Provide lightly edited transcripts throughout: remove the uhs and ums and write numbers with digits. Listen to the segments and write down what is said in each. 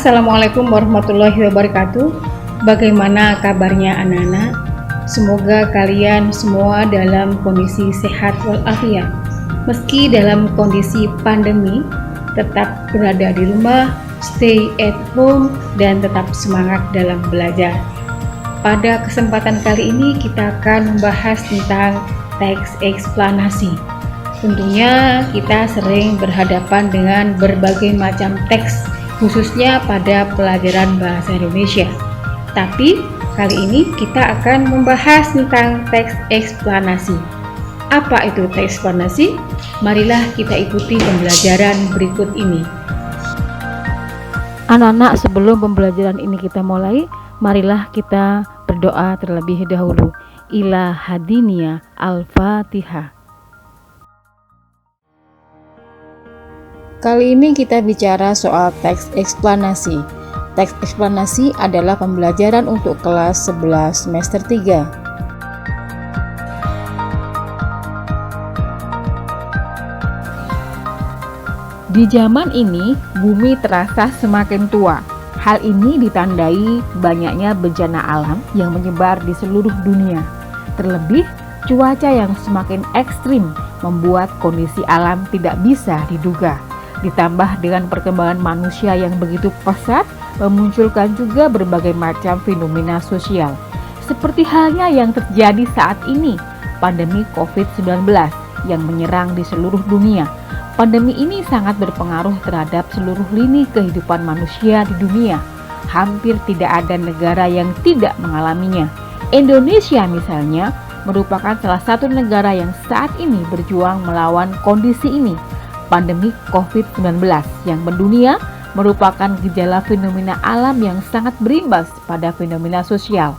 Assalamualaikum warahmatullahi wabarakatuh. Bagaimana kabarnya anak-anak? Semoga kalian semua dalam kondisi sehat walafiat. Meski dalam kondisi pandemi, tetap berada di rumah, stay at home, dan tetap semangat dalam belajar. Pada kesempatan kali ini kita akan membahas tentang teks eksplanasi. Tentunya kita sering berhadapan dengan berbagai macam teks, khususnya pada pelajaran bahasa Indonesia. Tapi kali ini kita akan membahas tentang teks eksplanasi. Apa itu teks eksplanasi? Marilah kita ikuti pembelajaran berikut ini. Anak-anak, sebelum pembelajaran ini kita mulai, marilah kita berdoa terlebih dahulu. Ila hadinia al-Fatihah. Kali ini kita bicara soal teks eksplanasi. Teks eksplanasi adalah pembelajaran untuk kelas 11 semester 3. Di zaman ini, bumi terasa semakin tua. Hal ini ditandai banyaknya bencana alam yang menyebar di seluruh dunia. Terlebih, cuaca yang semakin ekstrim membuat kondisi alam tidak bisa diduga. Ditambah dengan perkembangan manusia yang begitu pesat, memunculkan juga berbagai macam fenomena sosial. Seperti halnya yang terjadi saat ini, pandemi COVID-19 yang menyerang di seluruh dunia. Pandemi ini sangat berpengaruh terhadap seluruh lini kehidupan manusia di dunia. Hampir tidak ada negara yang tidak mengalaminya. Indonesia misalnya merupakan salah satu negara yang saat ini berjuang melawan kondisi ini. Pandemi COVID-19 yang mendunia merupakan gejala fenomena alam yang sangat berimbas pada fenomena sosial.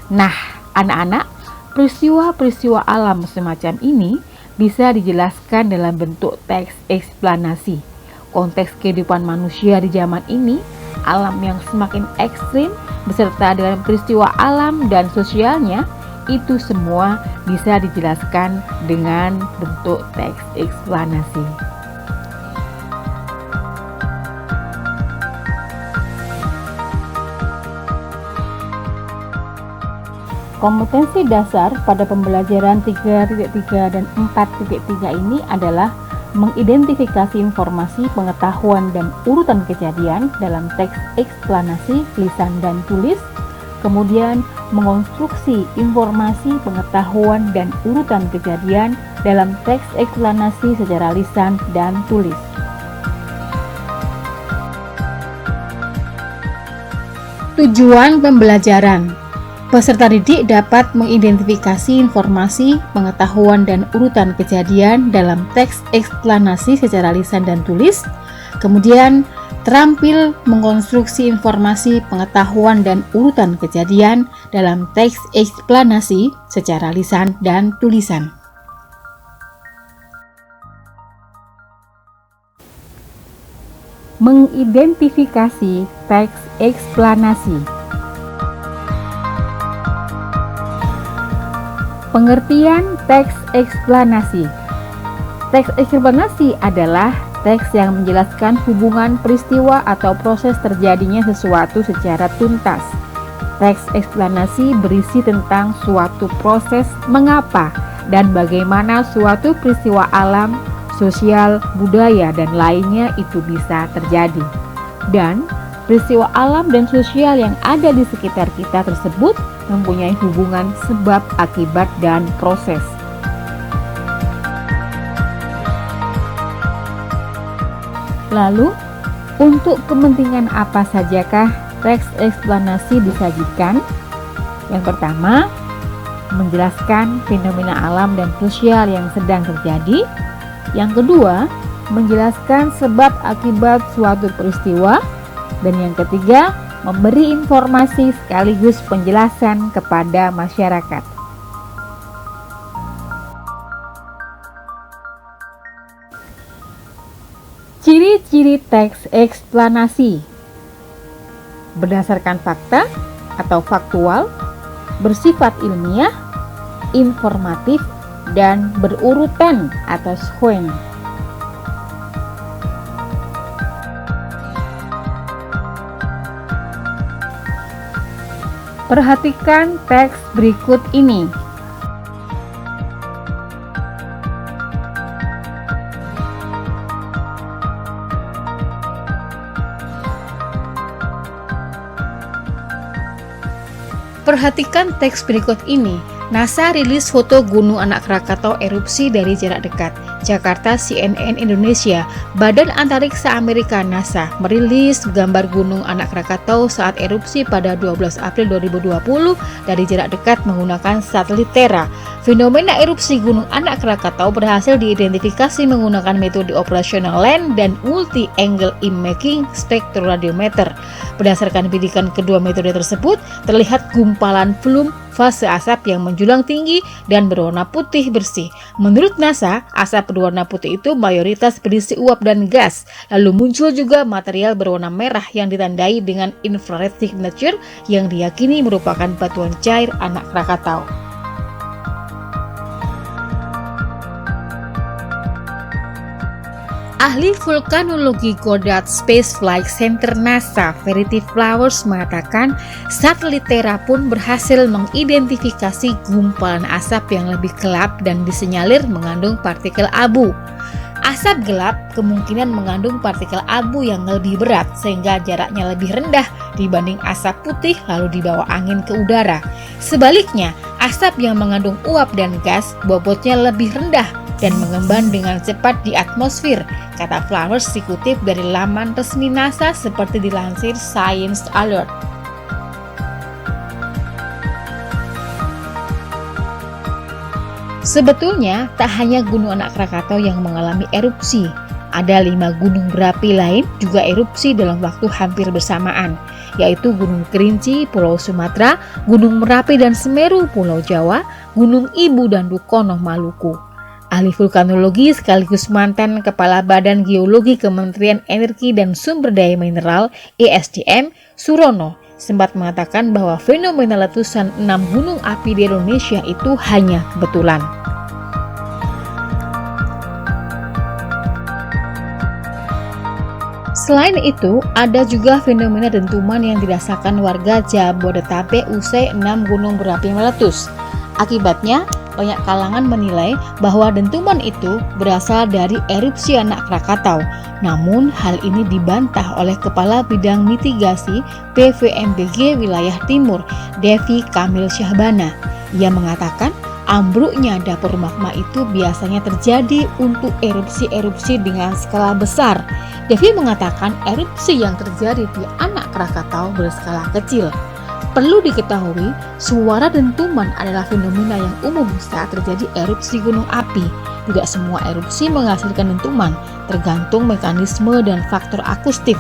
Nah, anak-anak, peristiwa-peristiwa alam semacam ini bisa dijelaskan dalam bentuk teks eksplanasi. Konteks kehidupan manusia di zaman ini, alam yang semakin ekstrim beserta dengan peristiwa alam dan sosialnya, itu semua bisa dijelaskan dengan bentuk teks eksplanasi. Kompetensi dasar pada pembelajaran 3.3 dan 4.3 ini adalah mengidentifikasi informasi, pengetahuan, dan urutan kejadian dalam teks eksplanasi lisan dan tulis, kemudian mengonstruksi informasi, pengetahuan, dan urutan kejadian dalam teks eksplanasi secara lisan dan tulis. Tujuan pembelajaran: peserta didik dapat mengidentifikasi informasi, pengetahuan, dan urutan kejadian dalam teks eksplanasi secara lisan dan tulis, kemudian terampil mengkonstruksi informasi, pengetahuan, dan urutan kejadian dalam teks eksplanasi secara lisan dan tulisan. Mengidentifikasi teks eksplanasi. Pengertian teks eksplanasi. Teks eksplanasi adalah teks yang menjelaskan hubungan peristiwa atau proses terjadinya sesuatu secara tuntas. Teks eksplanasi berisi tentang suatu proses mengapa dan bagaimana suatu peristiwa alam, sosial, budaya, dan lainnya itu bisa terjadi. Dan peristiwa alam dan sosial yang ada di sekitar kita tersebut mempunyai hubungan sebab, akibat, dan proses. Lalu, untuk kepentingan apa sajakah teks eksplanasi disajikan? Yang pertama, menjelaskan fenomena alam dan sosial yang sedang terjadi. Yang kedua, menjelaskan sebab akibat suatu peristiwa. Dan yang ketiga, memberi informasi sekaligus penjelasan kepada masyarakat. Ciri-ciri teks eksplanasi: berdasarkan fakta atau faktual, bersifat ilmiah, informatif, dan berurutan atau sequence. Perhatikan teks berikut ini. Perhatikan teks berikut ini. NASA rilis foto Gunung Anak Krakatau erupsi dari jarak dekat. Jakarta, CNN Indonesia. Badan Antariksa Amerika NASA merilis gambar Gunung Anak Krakatau saat erupsi pada 12 April 2020 dari jarak dekat menggunakan satelit Terra. Fenomena erupsi Gunung Anak Krakatau berhasil diidentifikasi menggunakan metode operasional land dan multi-angle imaging spektroradiometer. Berdasarkan bidikan kedua metode tersebut, terlihat gumpalan volume fase asap yang menjulang tinggi dan berwarna putih bersih. Menurut NASA, asap berwarna putih itu mayoritas berisi uap dan gas. Lalu muncul juga material berwarna merah yang ditandai dengan infrared signature yang diyakini merupakan batuan cair anak Krakatau. Ahli vulkanologi Goddard Space Flight Center NASA, Verity Flowers, mengatakan satelit Terra pun berhasil mengidentifikasi gumpalan asap yang lebih gelap dan disinyalir mengandung partikel abu. Asap gelap kemungkinan mengandung partikel abu yang lebih berat sehingga jaraknya lebih rendah dibanding asap putih lalu dibawa angin ke udara. Sebaliknya, asap yang mengandung uap dan gas bobotnya lebih rendah dan mengembang dengan cepat di atmosfer, kata Flowers dikutip dari laman resmi NASA seperti dilansir Science Alert. Sebetulnya, tak hanya Gunung Anak Krakatau yang mengalami erupsi. Ada 5 gunung berapi lain juga erupsi dalam waktu hampir bersamaan, yaitu Gunung Kerinci, Pulau Sumatera, Gunung Merapi dan Semeru, Pulau Jawa, Gunung Ibu dan Dukono, Maluku. Ahli vulkanologi sekaligus mantan Kepala Badan Geologi Kementerian Energi dan Sumber Daya Mineral (ESDM), Surono, sempat mengatakan bahwa fenomena letusan 6 gunung api di Indonesia itu hanya kebetulan. Selain itu, ada juga fenomena dentuman yang dirasakan warga Jabodetabek usai 6 gunung berapi meletus. Akibatnya, banyak kalangan menilai bahwa dentuman itu berasal dari erupsi Anak Krakatau. Namun, hal ini dibantah oleh Kepala Bidang Mitigasi PVMBG Wilayah Timur, Devi Kamil Syahbana. Ia mengatakan, ambruknya dapur magma itu biasanya terjadi untuk erupsi-erupsi dengan skala besar. Devi mengatakan erupsi yang terjadi di Anak Krakatau berskala kecil. Perlu diketahui, suara dentuman adalah fenomena yang umum saat terjadi erupsi gunung api. Tidak semua erupsi menghasilkan dentuman, tergantung mekanisme dan faktor akustik.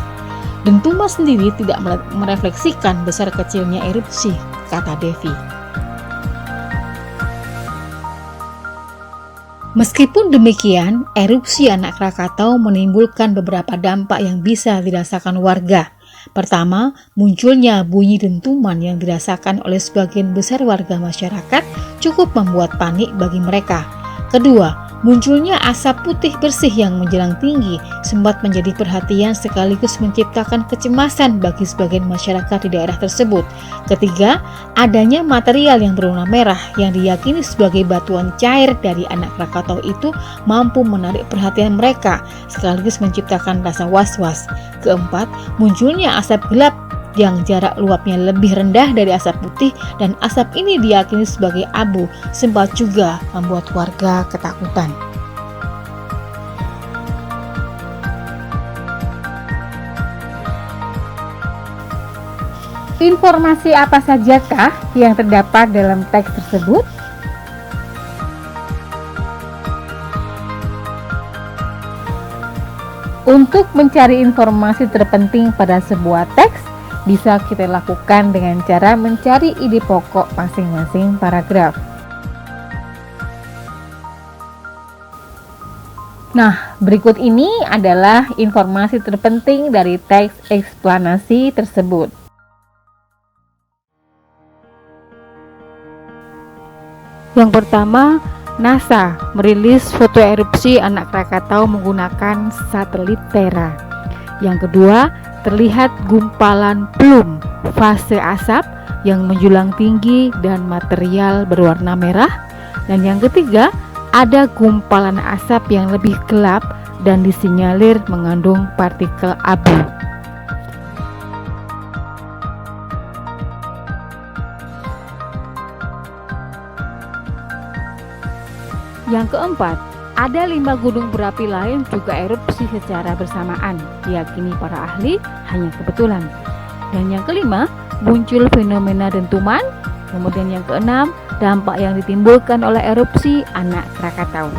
Dentuman sendiri tidak merefleksikan besar kecilnya erupsi, kata Devi. Meskipun demikian, erupsi Anak Krakatau menimbulkan beberapa dampak yang bisa dirasakan warga. Pertama, munculnya bunyi dentuman yang dirasakan oleh sebagian besar warga masyarakat cukup membuat panik bagi mereka. Kedua, munculnya asap putih bersih yang menjulang tinggi sempat menjadi perhatian sekaligus menciptakan kecemasan bagi sebagian masyarakat di daerah tersebut. Ketiga, adanya material yang berwarna merah yang diyakini sebagai batuan cair dari Anak Krakatau itu mampu menarik perhatian mereka sekaligus menciptakan rasa was-was. Keempat, munculnya asap gelap yang jarak luapnya lebih rendah dari asap putih dan asap ini diyakini sebagai abu sempat juga membuat warga ketakutan. Informasi apa sajakah yang terdapat dalam teks tersebut? Untuk mencari informasi terpenting pada sebuah teks, bisa kita lakukan dengan cara mencari ide pokok masing-masing paragraf. Nah, berikut ini adalah informasi terpenting dari teks eksplanasi tersebut. Yang pertama, NASA merilis foto erupsi Anak Krakatau menggunakan satelit Terra. Yang kedua, terlihat gumpalan plum, fase asap yang menjulang tinggi dan material berwarna merah. Dan yang ketiga, ada gumpalan asap yang lebih gelap dan disinyalir mengandung partikel abu. Yang keempat, ada 5 gunung berapi lain juga erupsi secara bersamaan, diyakini para ahli hanya kebetulan. Dan yang kelima, muncul fenomena dentuman. Kemudian yang keenam, dampak yang ditimbulkan oleh erupsi anak Krakatau.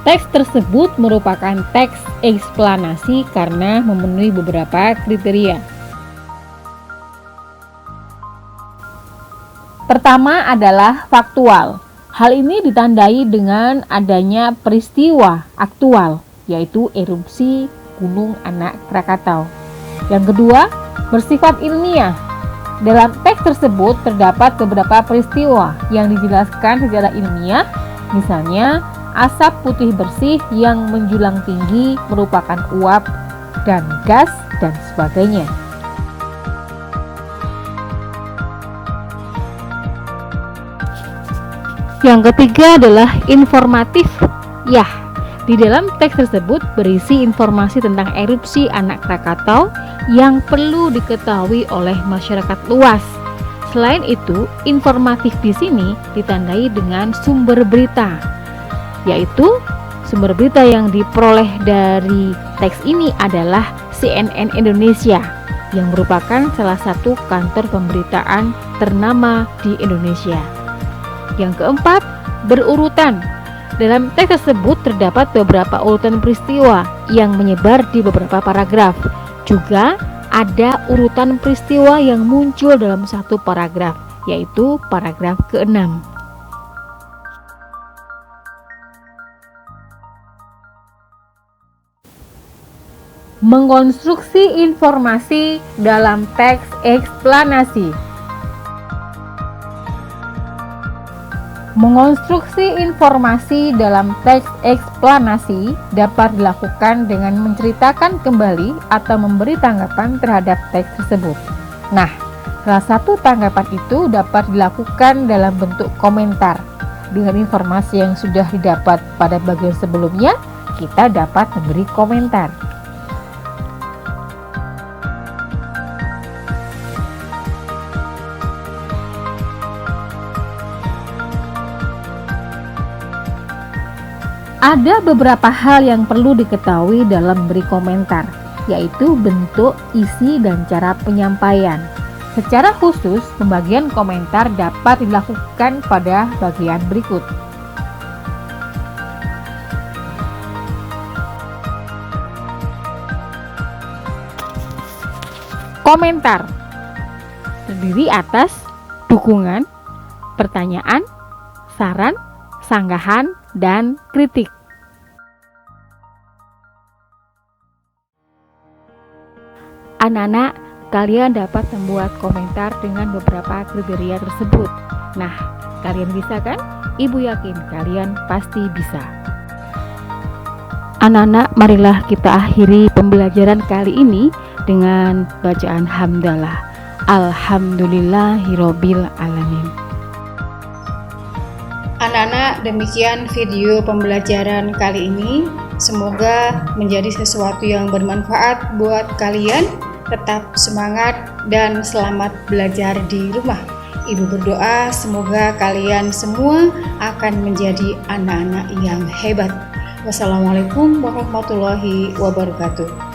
Teks tersebut merupakan teks eksplanasi karena memenuhi beberapa kriteria. Pertama adalah faktual. Hal ini ditandai dengan adanya peristiwa aktual, yaitu erupsi Gunung Anak Krakatau. Yang kedua, bersifat ilmiah. Dalam teks tersebut terdapat beberapa peristiwa yang dijelaskan secara ilmiah, misalnya asap putih bersih yang menjulang tinggi merupakan uap dan gas dan sebagainya. Yang ketiga adalah informatif. Ya, di dalam teks tersebut berisi informasi tentang erupsi Anak Krakatau yang perlu diketahui oleh masyarakat luas. Selain itu, informatif di sini ditandai dengan sumber berita, yaitu sumber berita yang diperoleh dari teks ini adalah CNN Indonesia yang merupakan salah satu kantor pemberitaan ternama di Indonesia. Yang keempat, berurutan. Dalam teks tersebut terdapat beberapa urutan peristiwa yang menyebar di beberapa paragraf. Juga ada urutan peristiwa yang muncul dalam satu paragraf, yaitu paragraf ke-6. Mengonstruksi informasi dalam teks eksplanasi. Mengonstruksi informasi dalam teks eksplanasi dapat dilakukan dengan menceritakan kembali atau memberi tanggapan terhadap teks tersebut. Nah, salah satu tanggapan itu dapat dilakukan dalam bentuk komentar. Dengan informasi yang sudah didapat pada bagian sebelumnya, kita dapat memberi komentar. Ada beberapa hal yang perlu diketahui dalam memberi komentar, yaitu bentuk, isi, dan cara penyampaian. Secara khusus, pembagian komentar dapat dilakukan pada bagian berikut. Komentar terdiri atas dukungan, pertanyaan, saran, sanggahan, dan kritik. Anak-anak, kalian dapat membuat komentar dengan beberapa kriteria tersebut. Nah, kalian bisa kan? Ibu yakin kalian pasti bisa. Anak-anak, marilah kita akhiri pembelajaran kali ini dengan bacaan hamdalah. Alhamdulillahirabbil alamin. Anak-anak, demikian video pembelajaran kali ini. Semoga menjadi sesuatu yang bermanfaat buat kalian. Tetap semangat dan selamat belajar di rumah. Ibu berdoa semoga kalian semua akan menjadi anak-anak yang hebat. Wassalamualaikum warahmatullahi wabarakatuh.